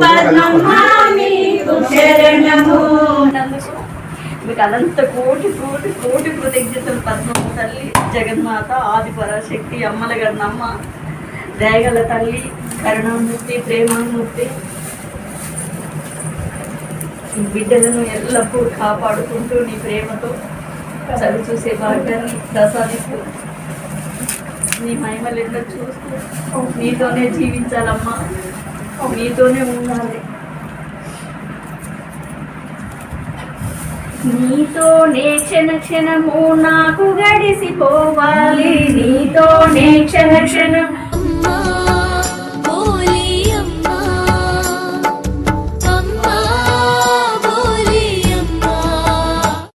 పద్మమ్మ నీకు శరణము. మీకు అనంత కోటి కోటి కోటి కృతజ్ఞతలు పద్మమ్మ తల్లి, జగన్మాత, ఆది పరాశక్తి, అమ్మల గన్నమ్మ, దయగల తల్లి, కరుణామూర్తి, ప్రేమామూర్తి. బిడ్డలను ఎల్లప్పుడూ కాపాడుకుంటూ నీ ప్రేమతో చవి చూసే భాగ్యాన్ని ప్రసాదిస్తూ నీ మహిమలెన్నో చూస్తూ నీతోనే జీవించాలమ్మా, నీతోనే ఉండాలి. నీతోనే క్షణ క్షణము నాకు గడిసిపోవాలి, నీతోనే క్షణ క్షణము